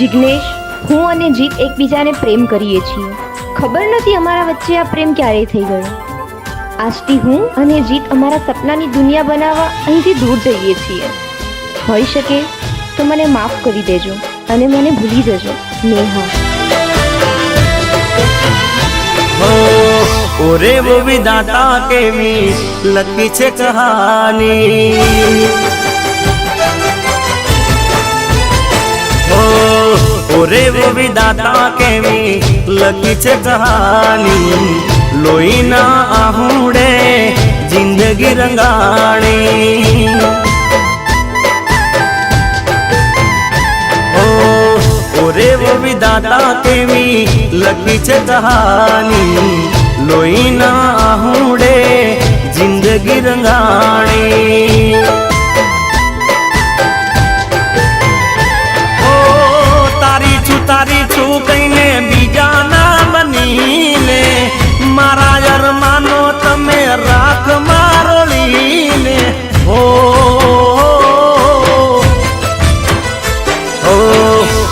જિગ્નેશ, હું અને જીત એકબીજાને પ્રેમ કરીએ છીએ. ખબર નથી અમારા વચ્ચે આ પ્રેમ ક્યારે થઈ ગયો. આજથી હું અને જીત અમારા સપનાની દુનિયા બનાવવા અહીંથી દૂર જઈએ છીએ. હોઈ શકે તો મને માફ કરી દેજો અને મને ભૂલી જજો. નેહા. ઓરે वो विधाता केवी लकी छे कहानी. ओरे वो विधाता केवी लकी छे कहानी. लोईना आहुडे जिंदगी रंगाणी. ओरे वो विधाता केवी लकी छे कहानी. लोईना आहुडे जिंदगी रंगाणी. तारी छू कईने बीजा ना बनीने. मारा अरमानो तमे राख मारोलीने. हो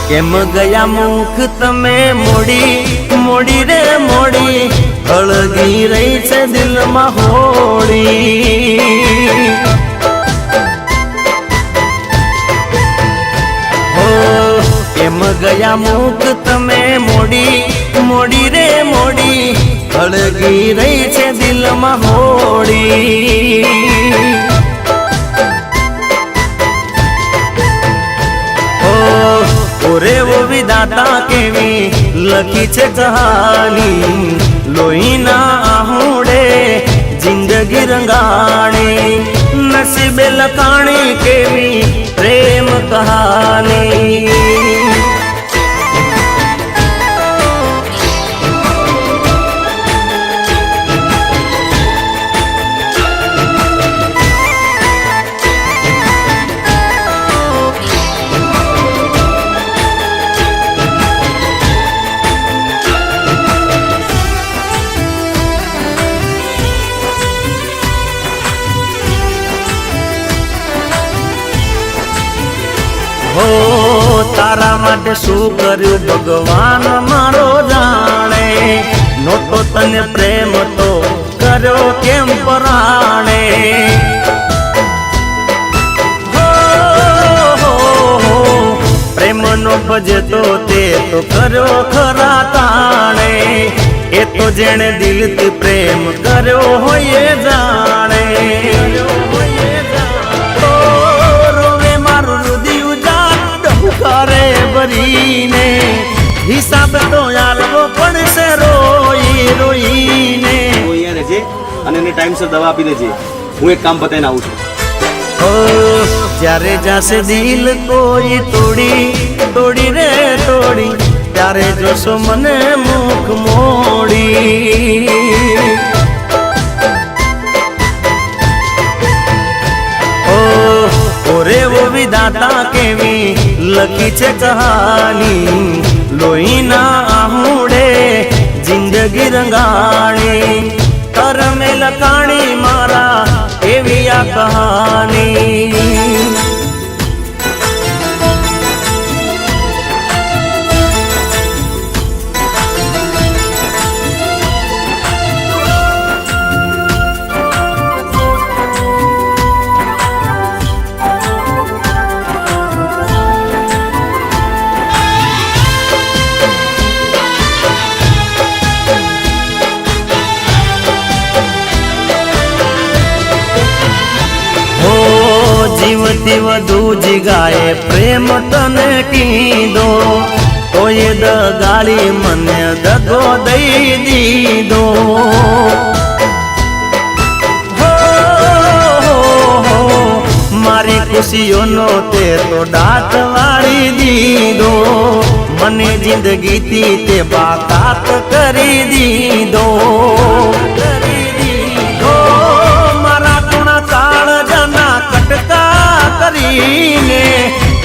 केम गया मुख तमे मोड़ी मोड़ी रे मोड़ी. हळगी रही छे दिल में होड़ी. केम गया मुख तमे मोड़ी मोड़ी रे मोड़ी. हळगी रही छे दिल में होड़ी. ओरे वो विधाता केवी लकी छे कहानी. लोईना आहुडे जिंदगी रंगाणी. नसीबे लखाणी केवी प्रेम कहानी. तारा माटे शू कर्यु भगवान मारो जाने. नोटो तने प्रेम तो कर्यो केम पराणे. प्रेम नो भजे तो ते तो कर्यो खरा ताणे. ए तो जेने दिल थी प्रेम कर्यो होए जाने. करे भरीने हिसाब तो यालવો પડશે રોઈ રોઈને. તું અહીંયા રહેજે અને એને ટાઈમસર દવા આપી દેજે. હું એક કામ પતાઈને આવું છું. જ્યારે જાશે દિલ કોઈ તોડી તોડી રે તોડી. ત્યારે જોશો મને મુખ મોડી. ओरे वो विधाता केवी लकी छे कहानी. लोईना आहुडे जिंदगी रंगाणी. करमे लखाणी मारा एवी आ कहानी. जीवती वधु जिगाए प्रेम तने कीधो. तोय दगाड़ी मने दगो दई दीधो. मारी खुशियों नो ते तो डाट वाड़ी दीधो. मने जिंदगी थी ते बाकात करी दीधो. करीने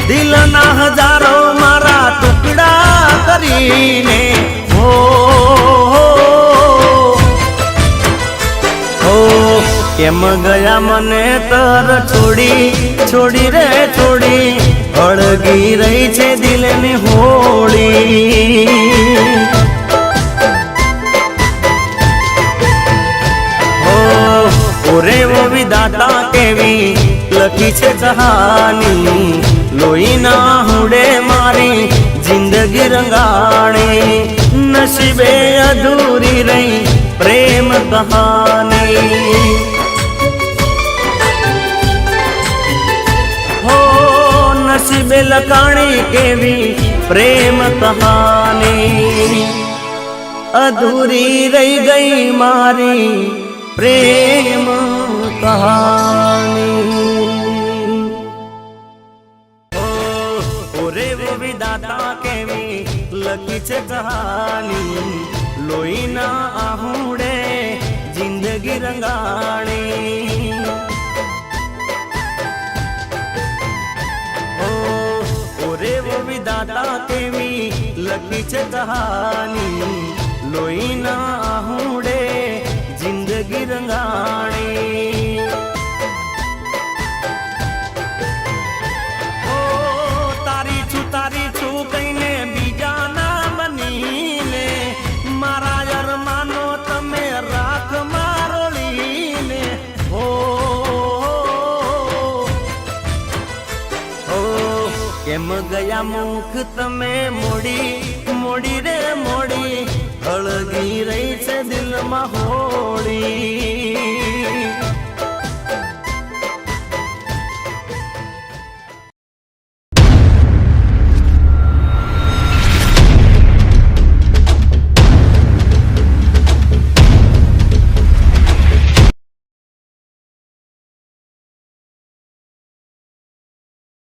दिलना हजारों मारा टुकड़ा करीने. हो केम गया मने तर छोड़ी छोड़ी रे छोड़ी. અળગી રહી છે દિલની હોળી. ઓરે વો વિધાતા કેવી લખી છે કહાની, લોહીના હુડે મારી જિંદગી રંગાણી, નસીબે અધૂરી રહી પ્રેમ કહાની. હો નસીબે લખાણી કેવી પ્રેમ કહાની, અધૂરી રહી ગઈ મારી પ્રેમ કહાની. ઓરે વો વિધાતા કેવી લખી છે કહાની, લોહીના આહુડે જિંદગી રંગાણી. ઓરે વો વિધાતા કેવી લખી છે કહાની, લોહીના આહુડે જિંદગી રંગાણી. ઓ તારી છું કઈને બીજા ના બનીને, મારા અરમાનો તમે રાખ મારોલીને. હો કેમ ગયા મુખ તમે મોડી મોડી રે મોડી, અળગી રહી છે દિલમાં હોળી.